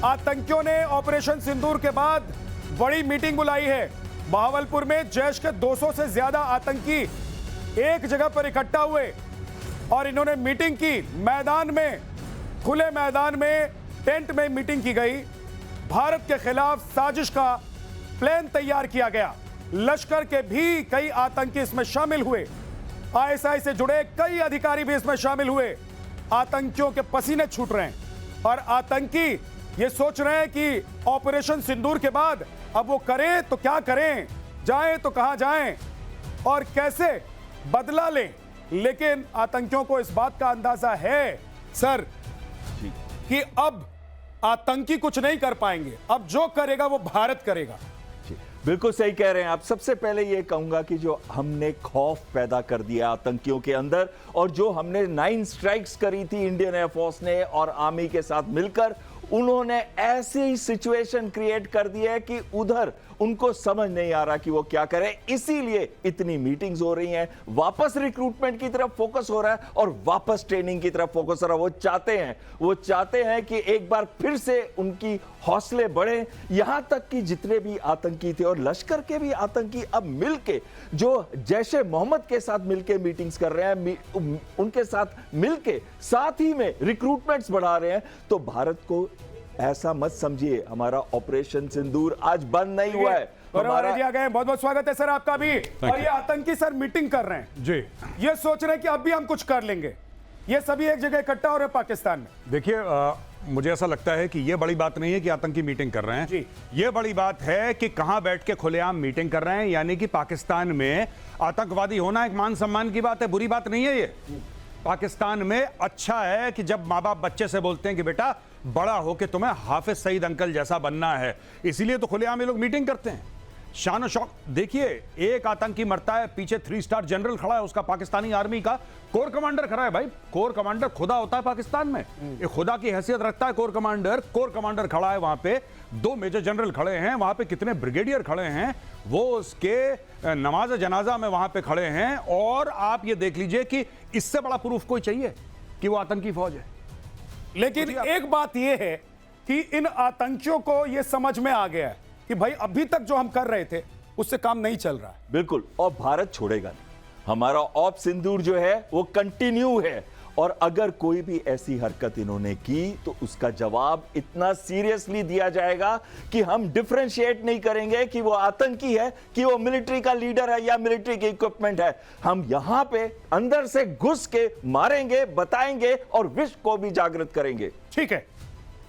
आतंकियों ने ऑपरेशन सिंदूर के बाद बड़ी मीटिंग बुलाई है। बहावलपुर में जैश के 200 से ज्यादा आतंकी एक जगह पर इकट्ठा हुए और इन्होंने मीटिंग की। मैदान में, खुले मैदान में, टेंट में मीटिंग की गई। भारत के खिलाफ साजिश का प्लान तैयार किया गया। लश्कर के भी कई आतंकी इसमें शामिल हुए। आईएसआई से जुड़े कई अधिकारी भी इसमें शामिल हुए। आतंकियों के पसीने छूट रहे हैं और आतंकी ये सोच रहे हैं कि ऑपरेशन सिंदूर के बाद अब वो करें तो क्या करें, जाएं तो कहां जाएं और कैसे बदला लें। लेकिन आतंकियों को इस बात का अंदाजा है सर कि अब आतंकी कुछ नहीं कर पाएंगे। अब जो करेगा वो भारत करेगा। बिल्कुल सही कह रहे हैं आप। सबसे पहले ये कहूंगा कि जो हमने खौफ पैदा कर दिया आतंकियों के अंदर और जो हमने 9 स्ट्राइक्स करी थी इंडियन एयरफोर्स ने और आर्मी के साथ मिलकर, उन्होंने ऐसी सिचुएशन क्रिएट कर दी है कि उधर उनको समझ नहीं आ रहा कि वो क्या करें। इसीलिए इतनी मीटिंग्स हो रही हैं, वापस रिक्रूटमेंट की तरफ फोकस हो रहा है और वापस ट्रेनिंग की तरफ फोकस हो रहा है। वो चाहते हैं कि एक बार फिर से उनकी हौसले बढ़े। यहां तक कि जितने भी आतंकी थे और लश्कर के भी आतंकी अब मिलके जो जैशे मोहम्मद के साथ मिलके मीटिंग्स कर रहे हैं, उनके साथ मिलके साथ ही में रिक्रूटमेंट्स बढ़ा रहे हैं। तो भारत को ऐसा मत समझिए हमारा ऑपरेशन सिंदूर आज बंद नहीं हुआ है। आ गए, बहुत बहुत स्वागत है सर आपका भी। और ये आतंकी सर मीटिंग कर रहे हैं जी, ये सोच रहे हैं कि अब भी हम कुछ कर लेंगे। ये सभी एक जगह इकट्ठा हो रहे हैं पाकिस्तान में। देखिए, मुझे ऐसा लगता है कि ये बड़ी बात नहीं है कि आतंकी मीटिंग कर रहे हैं जी। ये बड़ी बात है कि कहां बैठ के खुलेआम मीटिंग कर रहे हैं। यानी कि पाकिस्तान में आतंकवादी होना एक मान सम्मान की बात है, बुरी बात नहीं है। ये पाकिस्तान में अच्छा है कि जब माँ बाप बच्चे से बोलते हैं कि बेटा बड़ा हो के तुम्हें हाफिज सईद अंकल जैसा बनना है, इसीलिए तो खुलेआम ये लोग मीटिंग करते हैं। शान और शौक। देखिए, एक आतंकी मरता है, पीछे 3 स्टार जनरल खड़ा है, उसका पाकिस्तानी आर्मी का कोर कमांडर खड़ा है। भाई, कोर कमांडर खुदा होता है पाकिस्तान में, ये खुदा की हैसियत रखता है कोर कमांडर। कोर कमांडर खड़ा है, वहां पे 2 मेजर जनरल खड़े हैं, वहां पे कितने ब्रिगेडियर खड़े हैं, वो उसके नमाज जनाजा में वहां पे खड़े हैं। और आप ये देख लीजिए कि इससे बड़ा प्रूफ कोई चाहिए कि वो आतंकी फौज है। लेकिन एक बात यह है कि इन आतंकियों को यह समझ में आ गया है कि भाई अभी तक जो हम कर रहे थे उससे काम नहीं चल रहा है। बिल्कुल, और भारत छोड़ेगा नहीं। हमारा ऑप सिंदूर जो है वो कंटिन्यू है और अगर कोई भी ऐसी हरकत इन्होंने की तो उसका जवाब इतना सीरियसली दिया जाएगा कि हम डिफरेंशिएट नहीं करेंगे कि वो आतंकी है, कि वो मिलिट्री का लीडर है या मिलिट्री की इक्विपमेंट है। हम यहां पे अंदर से घुस के मारेंगे, बताएंगे और विश्व को भी जागृत करेंगे। ठीक है,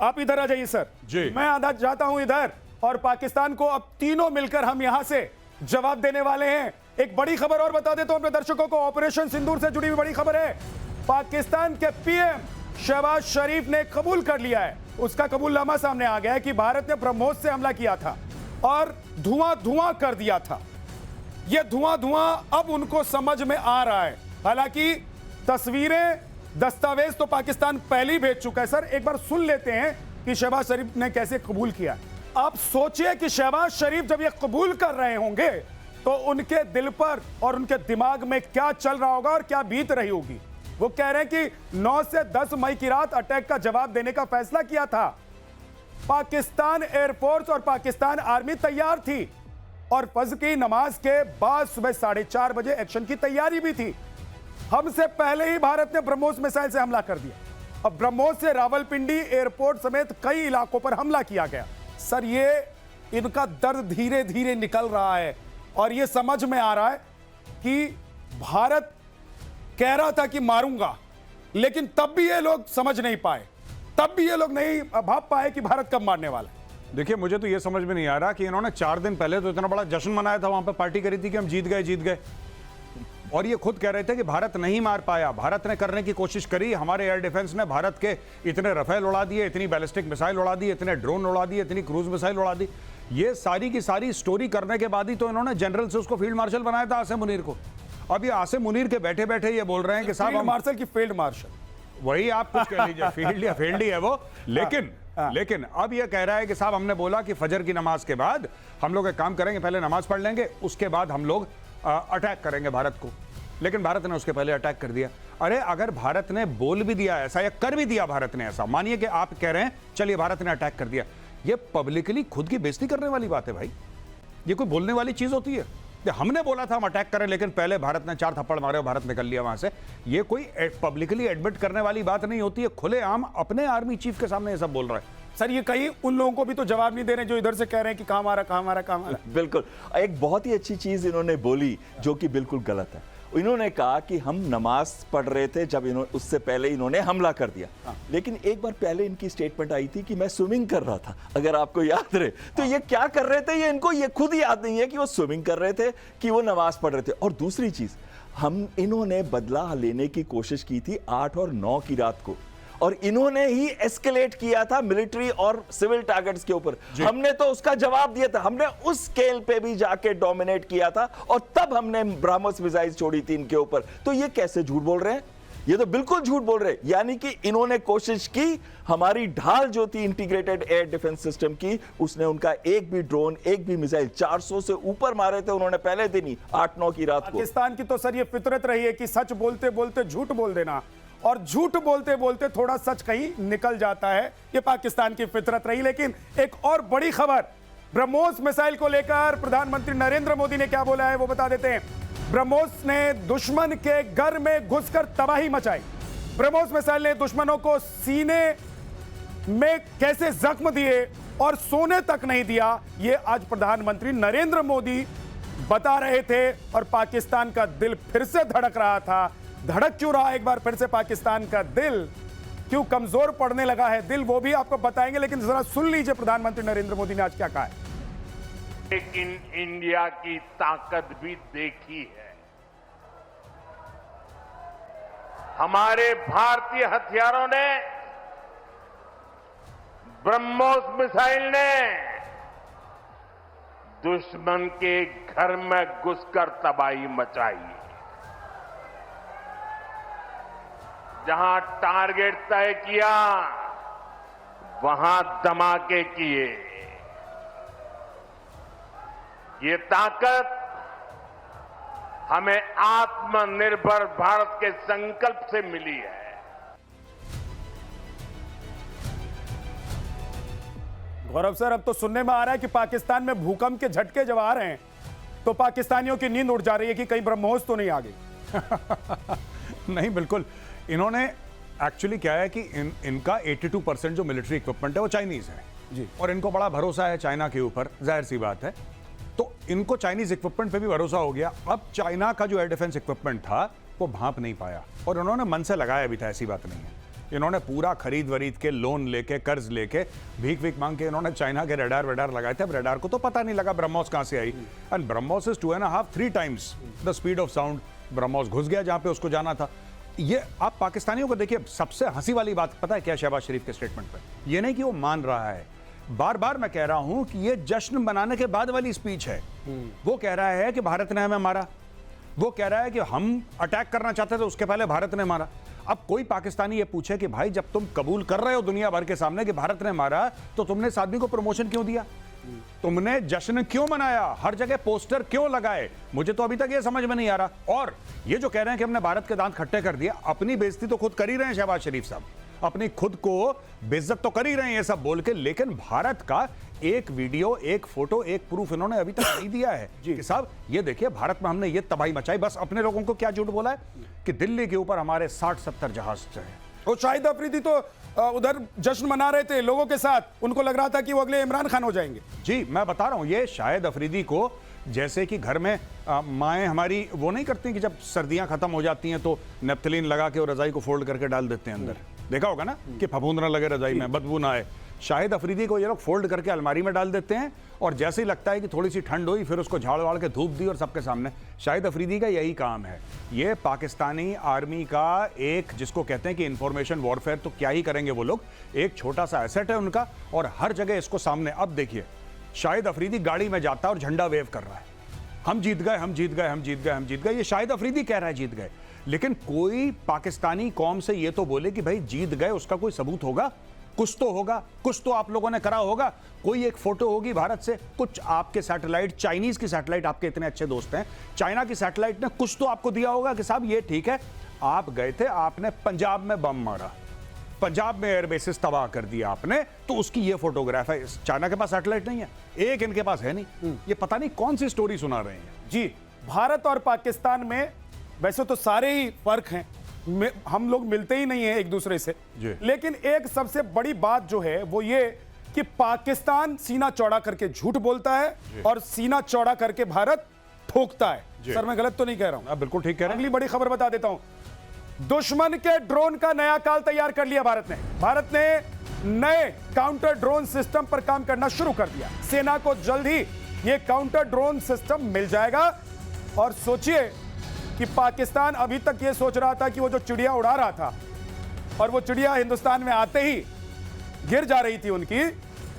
आप इधर आ जाइए सर जी। मैं आधा जाता हूं इधर और पाकिस्तान को अब तीनों मिलकर हम यहां से जवाब देने वाले हैं। एक बड़ी खबर और बता देता हूं अपने दर्शकों को, ऑपरेशन सिंदूर से जुड़ी हुई बड़ी खबर है। पाकिस्तान के पीएम शहबाज शरीफ ने कबूल कर लिया है, उसका कबूलनामा सामने आ गया है कि भारत ने ब्रह्मोस से हमला किया था और धुआं धुआं कर दिया था। यह धुआं धुआं अब उनको समझ में आ रहा है। हालांकि तस्वीरें, दस्तावेज तो पाकिस्तान पहले ही भेज चुका है। सर एक बार सुन लेते हैं कि शहबाज शरीफ ने कैसे कबूल किया। आप सोचिए कि शहबाज शरीफ जब ये कबूल कर रहे होंगे तो उनके दिल पर और उनके दिमाग में क्या चल रहा होगा और क्या बीत रही होगी। वो कह रहे हैं कि 9 से 10 मई की रात अटैक का जवाब देने का फैसला किया था। पाकिस्तान एयरफोर्स और पाकिस्तान आर्मी तैयार थी और फज्र की नमाज के बाद सुबह 4:30 बजे एक्शन की तैयारी भी थी। हमसे पहले ही भारत ने ब्रह्मोस मिसाइल से हमला कर दिया। अब ब्रह्मोस से रावलपिंडी एयरपोर्ट समेत कई इलाकों पर हमला किया गया। सर ये इनका दर्द धीरे धीरे निकल रहा है और ये समझ में आ रहा है कि भारत कह रहा था कि मारूंगा, लेकिन तब भी ये लोग समझ नहीं पाए, तब भी ये लोग नहीं भाप पाए कि भारत कब मारने वाला है। देखिए, मुझे तो ये समझ में नहीं आ रहा कि इन्होंने 4 दिन पहले तो इतना बड़ा जश्न मनाया था, वहां पर पार्टी करी थी कि हम जीत गए और ये खुद कह रहे थे कि भारत नहीं मार पाया। भारत ने करने की कोशिश करी, हमारे एयर डिफेंस ने भारत के इतने रफेल उड़ा दिए, इतनी बैलिस्टिक मिसाइल उड़ा दी, इतने ड्रोन उड़ा दिए, इतनी क्रूज मिसाइल उड़ा दी। ये सारी की सारी स्टोरी करने के बाद ही तो इन्होंने जनरल से उसको फील्ड मार्शल बनाया था, आसिम मुनीर को। अब ये आसिम मुनीर के बैठे बैठे ये बोल रहे हैं कि साहब मार्शल की फील्ड मार्शल, वही आप कुछ कह लीजिए, फील्ड या फील्ड ही है वो। लेकिन अब ये कह रहा है कि साहब हमने बोला कि फजर की नमाज के बाद हम लोग एक काम करेंगे, पहले नमाज पढ़ लेंगे, उसके बाद हम लोग अटैक करेंगे भारत को। लेकिन भारत ने उसके पहले अटैक कर दिया। अरे अगर भारत ने बोल भी दिया ऐसा या कर भी दिया भारत ने ऐसा, मानिए कि आप कह रहे हैं चलिए भारत ने अटैक कर दिया, ये पब्लिकली खुद की बेइज्जती करने वाली बात है भाई। ये कोई बोलने वाली चीज होती है? हमने बोला था हम अटैक करें, लेकिन पहले भारत ने 4 थप्पड़ मारे और भारत निकल लिया वहां से। ये कोई पब्लिकली एडमिट करने वाली बात नहीं होती है। खुलेआम अपने आर्मी चीफ के सामने ये सब बोल रहा है। सर ये कहीं उन लोगों को भी तो जवाब नहीं दे रहे जो इधर से कह रहे हैं कि कहां मारा कहां मारा कहां मारा। बिल्कुल, एक बहुत ही अच्छी चीज इन्होंने बोली जो कि बिल्कुल गलत है। इन्होंने कहा कि हम नमाज पढ़ रहे थे जब उससे पहले इन्होंने हमला कर दिया। लेकिन एक बार पहले इनकी स्टेटमेंट आई थी कि मैं स्विमिंग कर रहा था, अगर आपको याद रहे। तो ये क्या कर रहे थे ये इनको ये खुद याद नहीं है कि वो स्विमिंग कर रहे थे कि वो नमाज पढ़ रहे थे। और दूसरी चीज, इन्होंने बदला लेने की कोशिश की थी 8 और 9 की रात को, और इन्होंने ही एस्केलेट किया था मिलिट्री और सिविल टारगेट्स के ऊपर। हमने तो उसका जवाब दिया था, हमने उस स्केल पे भी जाके डोमिनेट किया था, और तब हमने ब्रह्मोस मिसाइल छोड़ी थी इनके ऊपर। तो ये कैसे झूठ बोल रहे हैं? ये तो बिल्कुल झूठ बोल रहे हैं। यानी कि इन्होंने कोशिश की, हमारी ढाल जो थी इंटीग्रेटेड एयर डिफेंस सिस्टम की, उसने उनका एक भी ड्रोन, एक भी मिसाइल 400 से ऊपर मारे थे उन्होंने पहले दिन ही 8-9 की रात को। पाकिस्तान की तो सर ये फितरत रही है कि सच बोलते बोलते झूठ बोल देना, और झूठ बोलते बोलते थोड़ा सच कहीं निकल जाता है। ये पाकिस्तान की फितरत रही। लेकिन एक और बड़ी खबर, ब्रह्मोस मिसाइल को लेकर प्रधानमंत्री नरेंद्र मोदी ने क्या बोला है वो बता देते हैं। ब्रह्मोस ने दुश्मन के घर में घुसकर तबाही मचाई। ब्रह्मोस मिसाइल ने दुश्मनों को सीने में कैसे जख्म दिए और सोने तक नहीं दिया, ये आज प्रधानमंत्री नरेंद्र मोदी बता रहे थे। और पाकिस्तान का दिल फिर से धड़क रहा था। धड़क क्यों रहा एक बार फिर से पाकिस्तान का दिल, क्यों कमजोर पड़ने लगा है दिल, वो भी आपको बताएंगे। लेकिन जरा सुन लीजिए प्रधानमंत्री नरेंद्र मोदी ने आज क्या कहा है। लेकिन इंडिया की ताकत भी देखी है। हमारे भारतीय हथियारों ने, ब्रह्मोस मिसाइल ने दुश्मन के घर में घुसकर तबाही मचाई। जहां टारगेट तय किया वहां धमाके किए। ये ताकत हमें आत्मनिर्भर भारत के संकल्प से मिली है। गौरव सर, अब तो सुनने में आ रहा है कि पाकिस्तान में भूकंप के झटके जब आ रहे हैं तो पाकिस्तानियों की नींद उड़ जा रही है कि कहीं ब्रह्मोस तो नहीं आ गई। नहीं, बिल्कुल। इन्होंने एक्चुअली क्या है कि इनका 82% जो मिलिट्री इक्विपमेंट है वो चाइनीज है जी, और इनको बड़ा भरोसा है चाइना के ऊपर, जाहिर सी बात है। तो इनको चाइनीज इक्विपमेंट पे भी भरोसा हो गया। अब चाइना का जो एयर डिफेंस इक्विपमेंट था वो भांप नहीं पाया, और उन्होंने मन से लगाया भी था, ऐसी बात नहीं है। इन्होंने पूरा खरीद वरीद के, लोन लेके, कर्ज लेके, भीख भीख मांग के इन्होंने चाइना के रडार वेडार लगाए थे। अब रडार को तो पता नहीं लगा ब्रह्मोस कहां से आई। And BrahMos is 2.5-3 times the speed of sound. BrahMos घुस गया जहां पे उसको जाना था। ये आप पाकिस्तानियों को देखिए, सबसे हंसी वाली बात पता है क्या शहबाज शरीफ के स्टेटमेंट पे? ये नहीं कि वो मान रहा है, बार बार मैं कह रहा हूं कि ये जश्न मनाने के बाद वाली स्पीच है। वो कह रहा है कि भारत ने हमें मारा, वो कह रहा है कि हम अटैक करना चाहते थे उसके पहले भारत ने मारा। अब कोई पाकिस्तानी ये पूछे कि भाई जब तुम कबूल कर रहे हो दुनिया भर के सामने कि भारत ने मारा, तो तुमने इस आदमी को प्रमोशन क्यों दिया? तुमने जश्न क्यों मनाया? हर जगह पोस्टर क्यों लगाए? मुझे तो अभी तक ये समझ में नहीं आ रहा। और ये जो कह रहे हैं कि हमने भारत के दांत खट्टे कर दिया, अपनी बेइज्जती तो खुद कर ही रहे हैं शहबाज शरीफ साहब, अपनी खुद को बेइज्जत तो कर ही रहे हैं ये सब बोल के। लेकिन भारत का एक वीडियो, एक फोटो, एक प्रूफ इन्होंने अभी तक नहीं दिया है कि साहब ये देखिए भारत में हमने ये तबाही मचाई। बस अपने लोगों को क्या झूठ बोला है कि दिल्ली के ऊपर हमारे 60-70 जहाज थे। और शाहिद अफरीदी तो उधर जश्न मना रहे थे लोगों के साथ, उनको लग रहा था कि वो अगले इमरान खान हो जाएंगे। जी, मैं बता रहा हूं, ये शाहिद अफरीदी को जैसे कि घर में माएँ हमारी वो नहीं करती कि जब सर्दियां खत्म हो जाती हैं तो नेप्थलीन लगा के और रजाई को फोल्ड करके डाल देते हैं अंदर। देखा होगा ना कि फफूंद ना लगे रजाई में, बदबू ना आए। शाहिद अफरीदी को ये लोग फोल्ड करके अलमारी में डाल देते हैं, और जैसे ही लगता है कि थोड़ी सी ठंड हुई फिर उसको झाड़ वाड़ के धूप दी और सबके सामने। शाहिद अफरीदी का यही काम है। ये पाकिस्तानी आर्मी का एक, जिसको कहते हैं कि इंफॉर्मेशन वॉरफेयर, तो क्या ही करेंगे वो लोग, एक छोटा सा एसेट है उनका, और हर जगह इसको सामने। अब देखिए शाहिद अफरीदी गाड़ी में जाता है और झंडा वेव कर रहा है, हम जीत गए, हम जीत गए, हम जीत गए, हम जीत गए। ये शाहिद अफरीदी कह रहा है जीत गए, लेकिन कोई पाकिस्तानी कौम से ये तो बोले कि भाई जीत गए, उसका कोई सबूत होगा? कुछ तो होगा, कुछ तो आप लोगों ने करा होगा। कोई एक फोटो होगी भारत से, कुछ आपके सैटेलाइट, चाइनीज की सैटेलाइट, आपके इतने अच्छे दोस्त हैं, चाइना की सैटेलाइट ने कुछ तो आपको दिया होगा कि साहब ये ठीक है, आप गए थे, आपने पंजाब में बम मारा, पंजाब में एयरबेसिस तबाह कर दिया आपने, तो उसकी ये फोटोग्राफ है। चाइना के पास सैटेलाइट नहीं है, एक इनके पास है नहीं। ये पता नहीं कौन सी स्टोरी सुना रहे हैं जी। भारत और पाकिस्तान में वैसे तो सारे ही फर्क हैं, हम लोग मिलते ही नहीं हैं एक दूसरे से, लेकिन एक सबसे बड़ी बात जो है वो ये कि पाकिस्तान सीना चौड़ा करके झूठ बोलता है और सीना चौड़ा करके भारत ठोकता है। सर मैं गलत तो नहीं कह रहा हूं? बिल्कुल ठीक कह रहे हैं। अगली बड़ी खबर बता देता हूं, दुश्मन के ड्रोन का नया काल तैयार कर लिया भारत ने। भारत ने नए काउंटर ड्रोन सिस्टम पर काम करना शुरू कर दिया। सेना को जल्द ही यह काउंटर ड्रोन सिस्टम मिल जाएगा। और सोचिए कि पाकिस्तान अभी तक यह सोच रहा था कि वो जो चिड़िया उड़ा रहा था और वो चिड़िया हिंदुस्तान में आते ही गिर जा रही थी उनकी,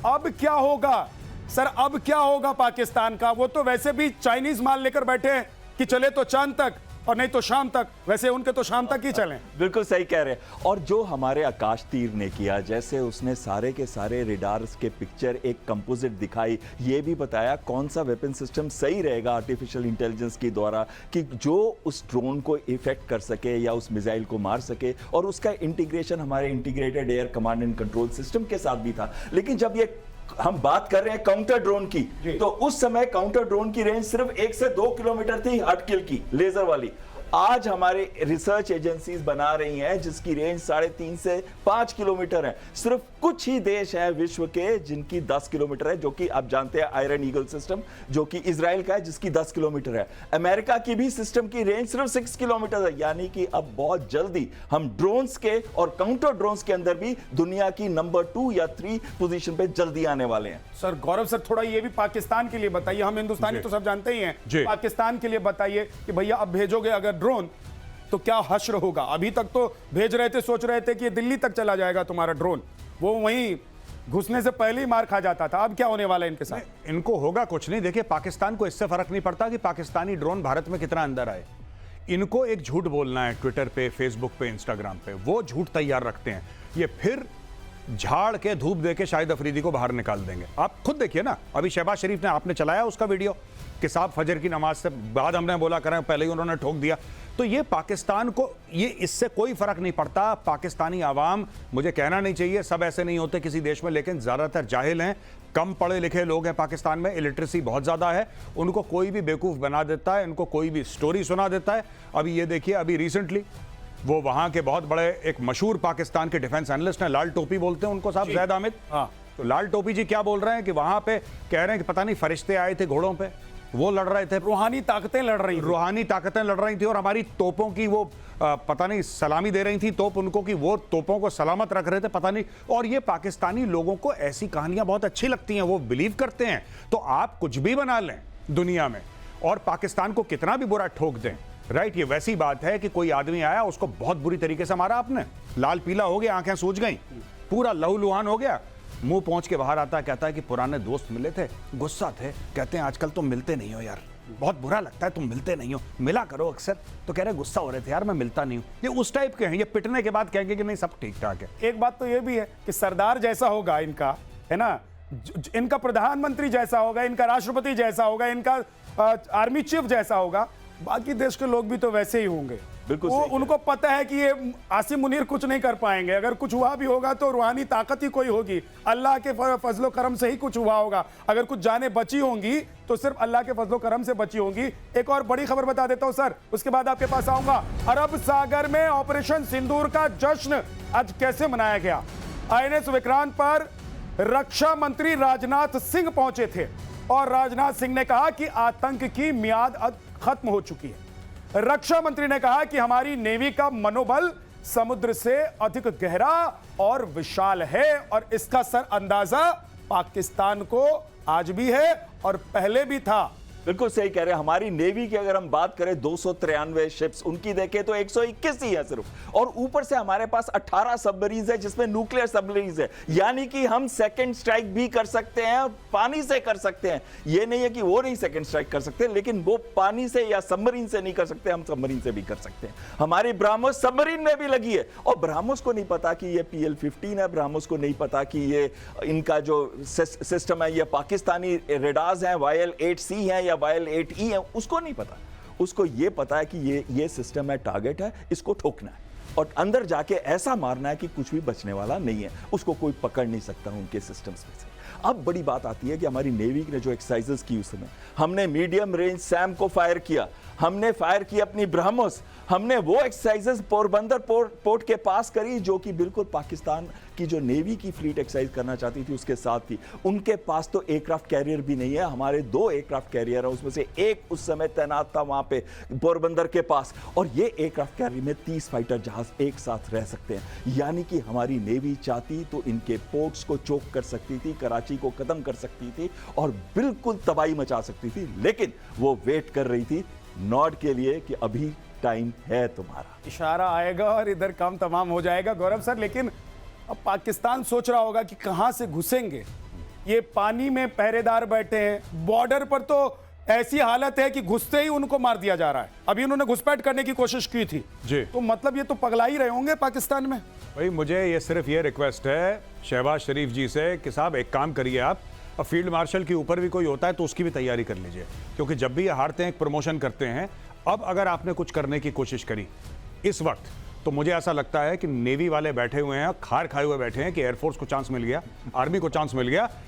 अब क्या होगा सर? अब क्या होगा पाकिस्तान का? वो तो वैसे भी चाइनीज माल लेकर बैठे हैं कि चले तो चांद तक और नहीं तो शाम तक, वैसे उनके तो शाम तक ही चलें। बिल्कुल सही कह रहे हैं। और जो हमारे आकाश तीर ने किया, जैसे उसने सारे के सारे रेडार्स के पिक्चर एक कंपोजिट दिखाई, ये भी बताया कौन सा वेपन सिस्टम सही रहेगा आर्टिफिशियल इंटेलिजेंस के द्वारा कि जो उस ड्रोन को इफेक्ट कर सके या उस मिसाइल को मार सके, और उसका इंटीग्रेशन हमारे integrated air command and control system के साथ भी था। लेकिन जब ये हम बात कर रहे हैं काउंटर ड्रोन की, तो उस समय काउंटर ड्रोन की रेंज सिर्फ 1 से 2 किलोमीटर थी, हट किल की, लेजर वाली। आज हमारे रिसर्च एजेंसीज बना रही हैं जिसकी रेंज 3.5 से 5 किलोमीटर है। सिर्फ कुछ ही देश हैं विश्व के जिनकी 10 किलोमीटर है, जो कि आप जानते हैं आयरन ईगल सिस्टम जो कि इजराइल का है, जिसकी 10 किलोमीटर है। अमेरिका की भी सिस्टम की रेंज सिर्फ 6 किलोमीटर है। यानी कि अब बहुत जल्दी हम ड्रोन्स के और काउंटर ड्रोन्स के अंदर भी दुनिया की नंबर 2 या 3 पोजीशन पे जल्दी आने वाले हैं। सर गौरव सर, थोड़ा ये भी पाकिस्तान के लिए बताइए, हम हिंदुस्तानी तो सब जानते ही हैं, पाकिस्तान के लिए बताइए कि भैया अब भेजोगे अगर ड्रोन तो क्या हश्र होगा? अभी तक तो भेज रहे थे, सोच रहे थे कि दिल्ली तक चला जाएगा तुम्हारा ड्रोन, वो वहीं घुसने से पहले ही मार खा जाता था। अब क्या होने वाला है इनके साथ? इनको होगा कुछ नहीं। देखिए, पाकिस्तान को इससे फर्क नहीं पड़ता कि पाकिस्तानी ड्रोन भारत में कितना अंदर आए। इनको एक झूठ बोलना है ट्विटर पे, फेसबुक पे, इंस्टाग्राम पे, वो झूठ तैयार रखते हैं। ये फिर झाड़ के धूप दे के शाहिद अफरीदी को बाहर निकाल देंगे। आप खुद देखिए ना, अभी शहबाज शरीफ ने आपने चलाया उसका वीडियो कि साहब फजर की नमाज से बाद हमने बोला करें, पहले ही उन्होंने ठोक दिया। तो ये पाकिस्तान को ये इससे कोई फर्क नहीं पड़ता। पाकिस्तानी आवाम, मुझे कहना नहीं चाहिए सब ऐसे नहीं होते किसी देश में, लेकिन ज्यादातर जाहिल हैं, कम पढ़े लिखे लोग हैं पाकिस्तान में, इलिटरेसी बहुत ज्यादा है। उनको कोई भी बेवकूफ बना देता है, उनको कोई भी स्टोरी सुना देता है। अभी ये देखिए, अभी रिसेंटली वो वहां के बहुत बड़े एक मशहूर पाकिस्तान के डिफेंस एनालिस्ट हैं, लाल टोपी बोलते हैं उनको साहब, जैद हामिद। तो लाल टोपी जी क्या बोल रहे हैं कि वहां पे कह रहे हैं कि पता नहीं फरिश्ते आए थे घोड़ों पे, वो लड़ रहे थे, रूहानी ताकतें लड़ रही थी, रूहानी ताकतें लड़ रही थी, और हमारी तोपों की वो पता नहीं सलामी दे रही थी तोप उनको, कि वो तोपों को सलामत रख रहे थे, पता नहीं। और ये पाकिस्तानी लोगों को ऐसी कहानियां बहुत अच्छी लगती हैं, वो बिलीव करते हैं। तो आप कुछ भी बना लें दुनिया में और पाकिस्तान को कितना भी बुरा ठोक दें, राइट? ये वैसी बात है कि कोई आदमी आया, उसको बहुत बुरी तरीके से मारा आपने, लाल पीला हो गया, आंखें सूज गई, पूरा लहूलुहान हो गया, मुंह पहुंच के बाहर आता है, कहता है कि पुराने दोस्त मिले थे, गुस्सा थे, कहते हैं आजकल तुम मिलते नहीं हो यार, बहुत बुरा लगता है तुम मिलते नहीं हो, मिला करो अक्सर। तो कह रहे गुस्सा हो रहे थे यार, मैं मिलता नहीं हूं। ये उस टाइप के हैं। ये पिटने के बाद कहेंगे कि नहीं सब ठीक ठाक है। एक बात तो ये भी है कि सरदार जैसा होगा इनका, है ना, इनका प्रधानमंत्री जैसा होगा, इनका राष्ट्रपति जैसा होगा, इनका आर्मी चीफ जैसा होगा, बाकी देश के लोग भी तो वैसे ही होंगे। बिल्कुल वो उनको पता है कि ये आसिम मुनीर कुछ नहीं कर पाएंगे, अगर कुछ हुआ भी होगा तो रूहानी ताकत ही कोई होगी, अल्लाह के फजलो करम से ही कुछ हुआ होगा। अगर कुछ जाने बची होंगी तो सिर्फ अल्लाह के फजलो करम से बची होंगी। एक और बड़ी खबर बता देता हूं सर, उसके बाद आपके पास आऊंगा। अरब सागर में ऑपरेशन सिंदूर का जश्न आज कैसे मनाया गया? INS विक्रांत पर रक्षा मंत्री राजनाथ सिंह पहुंचे थे और राजनाथ सिंह ने कहा कि आतंक की मियाद अब खत्म हो चुकी है। रक्षा मंत्री ने कहा कि हमारी नेवी का मनोबल समुद्र से अधिक गहरा और विशाल है और इसका सर अंदाजा पाकिस्तान को आज भी है और पहले भी था। बिल्कुल सही कह रहे हैं। हमारी नेवी की अगर हम बात करें 293 शिप्स, उनकी देखें तो 121 ही है सिर्फ, और ऊपर से हमारे पास 18 सबमरीन है जिसमें न्यूक्लियर सबमरीन है, यानी कि हम सेकंड स्ट्राइक भी कर सकते हैं और पानी से कर सकते हैं। ये नहीं है कि वो नहीं सेकंड स्ट्राइक कर सकते, लेकिन वो पानी से या सबमरीन से नहीं कर सकते, हम सबमरीन से भी कर सकते हैं। हमारी ब्रह्मोस सबमरीन में भी लगी है, और ब्रह्मोस को नहीं पता कि ये PL-15 है, ब्रह्मोस को नहीं पता कि ये इनका जो सिस्टम है ये पाकिस्तानी रेडार्स हैं, YL-8C है या YL-8E है, उसको नहीं पता। उसको ये पता है कि ये सिस्टम है, टारगेट है, इसको ठोकना है और अंदर जाके ऐसा मारना है कि कुछ भी बचने वाला नहीं है, उसको कोई पकड़ नहीं सकता उनके सिस्टम्स में से। अब बड़ी बात आती है कि हमारी नेवी ने जो एक्सरसाइजेस की उस समय, हमने मीडियम रेंज सैम को फायर किया, हमने फायर की अपनी ब्रह्मोस, हमने वो एक्सरसाइजेस पोरबंदर पोर्ट के पास करी जो कि बिल्कुल पाकिस्तान की जो नेवी की फ्लीट एक्सरसाइज करना चाहती थी उसके साथ थी। उनके पास तो एयरक्राफ्ट कैरियर भी नहीं है, हमारे 2 एयरक्राफ्ट कैरियर है, उसमें से एक उस समय तैनात था वहां पे पोरबंदर के पास, और ये एयरक्राफ्ट कैरियर में 30 फाइटर जहाज एक साथ रह सकते हैं। यानी कि हमारी नेवी चाहती तो इनके पोर्ट्स को चोक कर सकती थी, कराची को खत्म कर सकती थी और बिल्कुल तबाही मचा सकती थी, लेकिन वो वेट कर रही थी नॉड के लिए कि अभी टाइम है तुम्हारा। इशारा आएगा और इधर काम तमाम हो जाएगा। गौरव सर, लेकिन अब पाकिस्तान सोच रहा होगा कि कहां से घुसेंगे। ये पानी में पहरेदार बैठे हैं, बॉर्डर पर तो ऐसी हालत है कि घुसते ही उनको मार दिया जा रहा है। अभी उन्होंने घुसपैठ करने की कोशिश की थी जी, तो मतलब ये तो पगला ही रहे होंगे पाकिस्तान में। भाई मुझे ये सिर्फ ये रिक्वेस्ट है शहबाज शरीफ जी से कि साहब एक काम करिए आप, और फील्ड मार्शल के ऊपर भी कोई होता है तो उसकी भी तैयारी कर लीजिए, क्योंकि जब भी ये हारते हैं एक प्रमोशन करते हैं। अब अगर आपने कुछ करने की कोशिश करी इस वक्त, तो मुझे ऐसा लगता है कि नेवी वाले बैठे हुए हैं, खार खाए हुए बैठे हैं कि एयरफोर्स को चांस मिल गया, आर्मी को चांस मिल गया,